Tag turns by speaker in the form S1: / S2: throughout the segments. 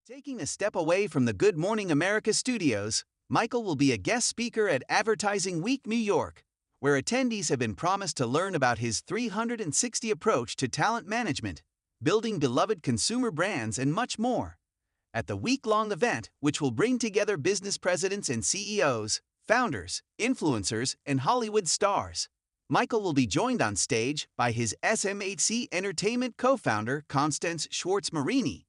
S1: Taking a step away from the Good Morning America studios, Michael will be a guest speaker at Advertising Week New York, where attendees have been promised to learn about his 360 approach to talent management, building beloved consumer brands, and much more. At the week-long event, which will bring together business presidents and CEOs, founders, influencers, and Hollywood stars, Michael will be joined on stage by his SMHC Entertainment co-founder Constance Schwartz-Marini.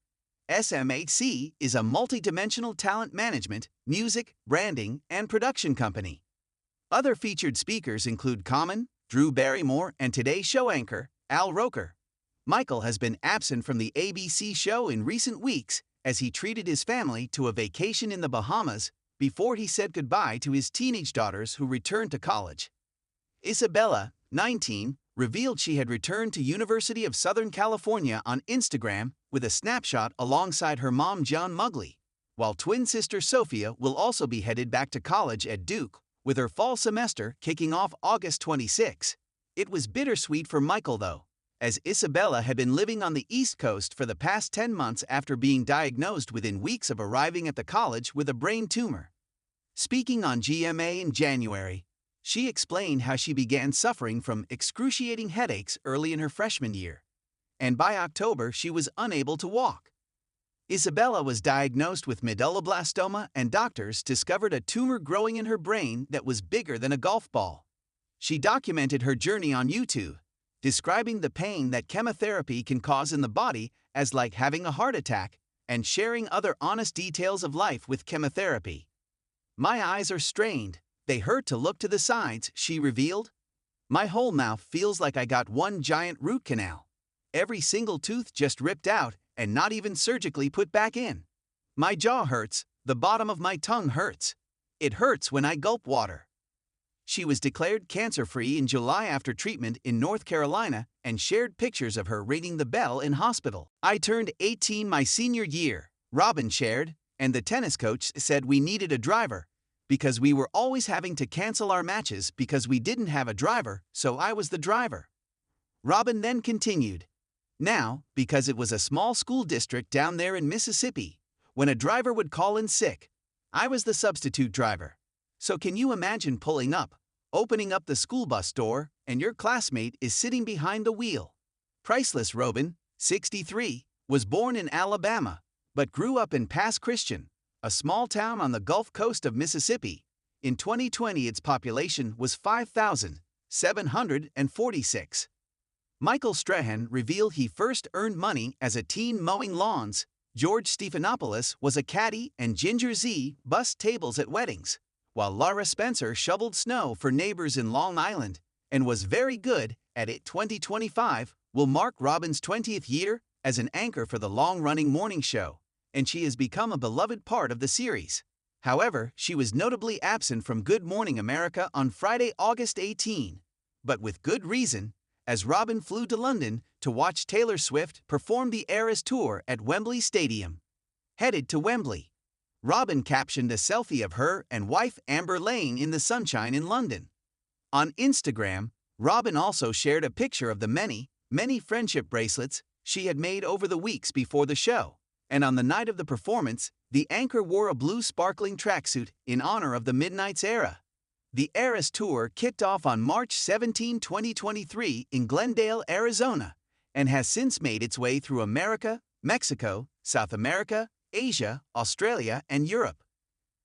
S1: SMHC is a multidimensional talent management, music, branding, and production company. Other featured speakers include Common, Drew Barrymore, and Today Show anchor, Al Roker. Michael has been absent from the ABC show in recent weeks as he treated his family to a vacation in the Bahamas before he said goodbye to his teenage daughters who returned to college. Isabella, 19, revealed she had returned to University of Southern California on Instagram with a snapshot alongside her mom John Mugley, while twin sister Sophia will also be headed back to college at Duke, with her fall semester kicking off August 26. It was bittersweet for Michael though, as Isabella had been living on the East Coast for the past 10 months after being diagnosed within weeks of arriving at the college with a brain tumor. Speaking on GMA in January, she explained how she began suffering from excruciating headaches early in her freshman year, and by October she was unable to walk. Isabella was diagnosed with medulloblastoma and doctors discovered a tumor growing in her brain that was bigger than a golf ball. She documented her journey on YouTube, describing the pain that chemotherapy can cause in the body as like having a heart attack, and sharing other honest details of life with chemotherapy. "My eyes are strained. They hurt to look to the sides," she revealed. "My whole mouth feels like I got one giant root canal. Every single tooth just ripped out and not even surgically put back in. My jaw hurts, the bottom of my tongue hurts. It hurts when I gulp water." She was declared cancer-free in July after treatment in North Carolina and shared pictures of her ringing the bell in hospital. "I turned 18 my senior year," Robin shared, "and the tennis coach said we needed a driver, because we were always having to cancel our matches because we didn't have a driver, so I was the driver." Robin then continued, "Now, because it was a small school district down there in Mississippi, when a driver would call in sick, I was the substitute driver. So can you imagine pulling up, opening up the school bus door, and your classmate is sitting behind the wheel?" Priceless Robin, 63, was born in Alabama, but grew up in Pass Christian, a small town on the Gulf Coast of Mississippi. In 2020, its population was 5,746. Michael Strahan revealed he first earned money as a teen mowing lawns. George Stephanopoulos was a caddy, and Ginger Z bussed tables at weddings, while Laura Spencer shoveled snow for neighbors in Long Island and was very good at it. 2025 will mark Robin's 20th year as an anchor for the long-running morning show, and she has become a beloved part of the series. However, she was notably absent from Good Morning America on Friday, August 18, but with good reason, as Robin flew to London to watch Taylor Swift perform the Eras Tour at Wembley Stadium. Headed to Wembley, Robin captioned a selfie of her and wife Amber Lane in the sunshine in London. On Instagram, Robin also shared a picture of the many friendship bracelets she had made over the weeks before the show, and on the night of the performance, the anchor wore a blue sparkling tracksuit in honor of the Midnight's era. The Eras Tour kicked off on March 17, 2023 in Glendale, Arizona, and has since made its way through America, Mexico, South America, Asia, Australia, and Europe.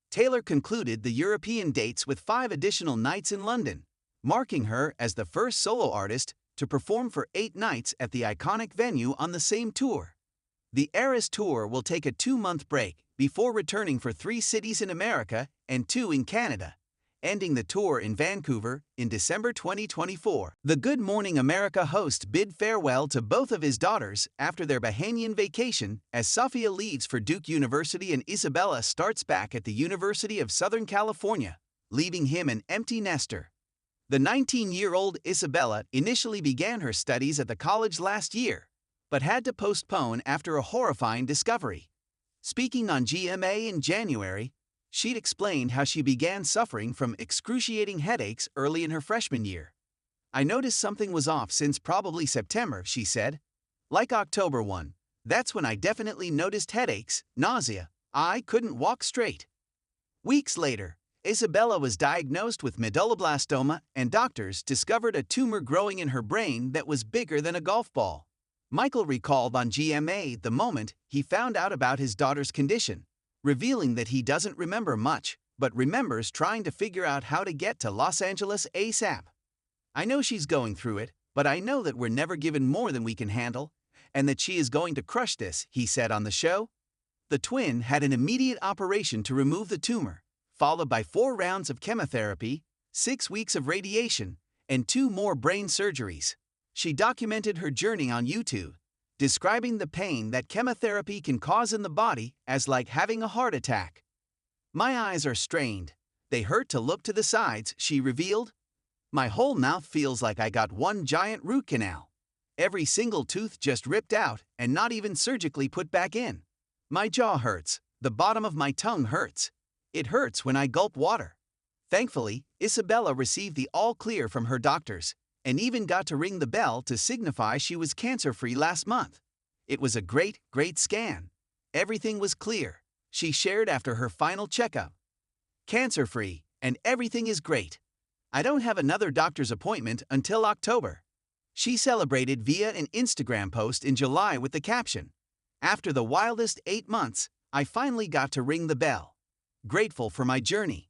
S1: Taylor concluded the European dates with 5 additional nights in London, marking her as the first solo artist to perform for 8 nights at the iconic venue on the same tour. The Eras Tour will take a 2-month break before returning for 3 cities in America and 2 in Canada, ending the tour in Vancouver in December 2024. The Good Morning America host bid farewell to both of his daughters after their Bahamian vacation as Sophia leaves for Duke University and Isabella starts back at the University of Southern California, leaving him an empty nester. The 19-year-old Isabella initially began her studies at the college last year, but had to postpone after a horrifying discovery. Speaking on GMA in January, she'd explained how she began suffering from excruciating headaches early in her freshman year. "I noticed something was off since probably September," she said. "Like October 1, That's when I definitely noticed headaches, nausea. I couldn't walk straight. Weeks later, Isabella was diagnosed with medulloblastoma, and doctors discovered a tumor growing in her brain that was bigger than a golf ball. Michael recalled on GMA the moment he found out about his daughter's condition, revealing that he doesn't remember much, but remembers trying to figure out how to get to Los Angeles ASAP. I know she's going through it, but I know that we're never given more than we can handle, and that she is going to crush this, he said on the show. The twin had an immediate operation to remove the tumor, followed by 4 rounds of chemotherapy, 6 weeks of radiation, and 2 more brain surgeries. She documented her journey on YouTube, describing the pain that chemotherapy can cause in the body as like having a heart attack. My eyes are strained. They hurt to look to the sides, she revealed. My whole mouth feels like I got one giant root canal. Every single tooth just ripped out and not even surgically put back in. My jaw hurts. The bottom of my tongue hurts. It hurts when I gulp water. Thankfully, Isabella received the all clear from her doctors, and even got to ring the bell to signify she was cancer-free last month. It was a great scan. Everything was clear, she shared after her final checkup. Cancer-free, and everything is great. I don't have another doctor's appointment until October. She celebrated via an Instagram post in July with the caption, "After the wildest 8 months, I finally got to ring the bell. Grateful for my journey."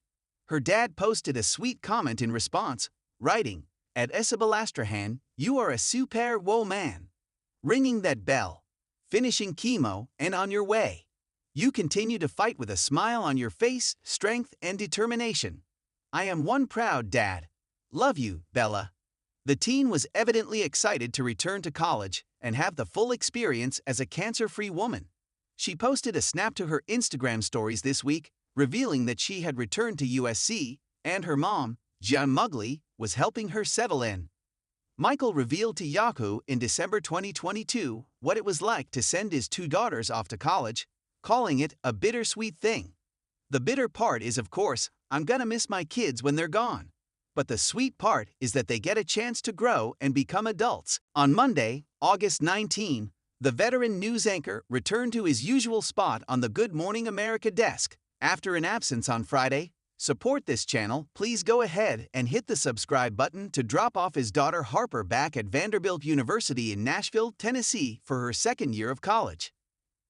S1: Her dad posted a sweet comment in response, writing, "At Strahan, you are a super woman. Ringing that bell, finishing chemo, and on your way. You continue to fight with a smile on your face, strength, and determination. I am one proud dad. Love you, Bella." The teen was evidently excited to return to college and have the full experience as a cancer-free woman. She posted a snap to her Instagram stories this week, revealing that she had returned to USC, and her mom, Jan Mugli, was helping her settle in. Michael revealed to Yahoo in December 2022 what it was like to send his 2 daughters off to college, calling it a bittersweet thing. The bitter part is, of course, I'm gonna miss my kids when they're gone. But the sweet part is that they get a chance to grow and become adults. On Monday, August 19, the veteran news anchor returned to his usual spot on the Good Morning America desk. After an absence on Friday, support this channel, please go ahead and hit the subscribe button to drop off his daughter Harper back at Vanderbilt University in Nashville, Tennessee for her 2nd year of college.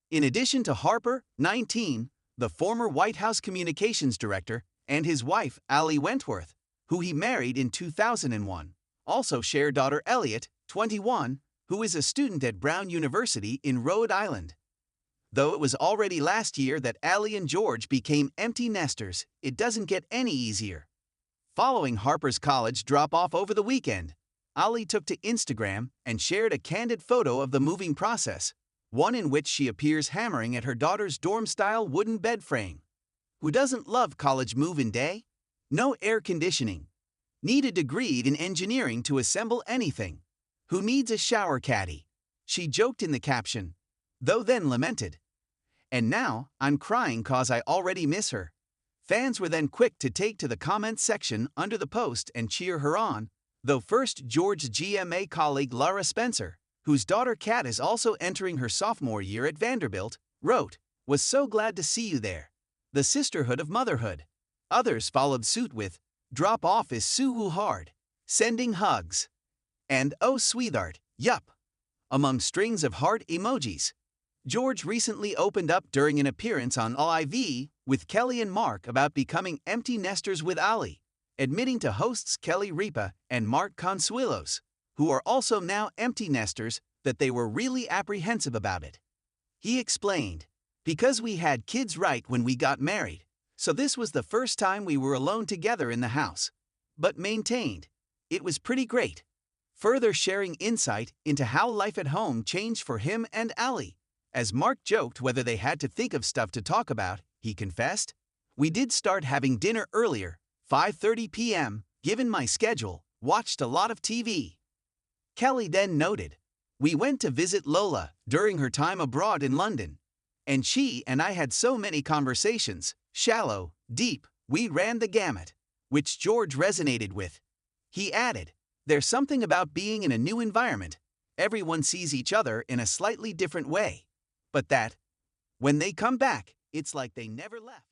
S1: In addition to Harper, 19, the former White House communications director, and his wife, Allie Wentworth, who he married in 2001, also share daughter Elliot, 21, who is a student at Brown University in Rhode Island. Though it was already last year that Allie and George became empty nesters, it doesn't get any easier. Following Harper's college drop-off over the weekend, Allie took to Instagram and shared a candid photo of the moving process, one in which she appears hammering at her daughter's dorm-style wooden bed frame. Who doesn't love college move-in day? No air conditioning. Need a degree in engineering to assemble anything. Who needs a shower caddy? She joked in the caption, though then lamented, "And now, I'm crying 'cause I already miss her." Fans were then quick to take to the comments section under the post and cheer her on, though first George's GMA colleague Laura Spencer, whose daughter Kat is also entering her sophomore year at Vanderbilt, wrote, "Was so glad to see you there. The sisterhood of motherhood." Others followed suit with, "Drop off is so hard. Sending hugs." And "Oh sweetheart, yup," among strings of heart emojis. George recently opened up during an appearance on Live with Kelly and Mark about becoming empty nesters with Ali, admitting to hosts Kelly Ripa and Mark Consuelos, who are also now empty nesters, that they were really apprehensive about it. He explained, "Because we had kids right when we got married, so this was the first time we were alone together in the house," but maintained, "It was pretty great." Further sharing insight into how life at home changed for him and Ali. As Mark joked whether they had to think of stuff to talk about, he confessed, "We did start having dinner earlier, 5:30 p.m., given my schedule, watched a lot of TV." Kelly then noted, "We went to visit Lola during her time abroad in London, and she and I had so many conversations, shallow, deep, we ran the gamut," which George resonated with. He added, "There's something about being in a new environment. Everyone sees each other in a slightly different way. but that when they come back, it's like they never left.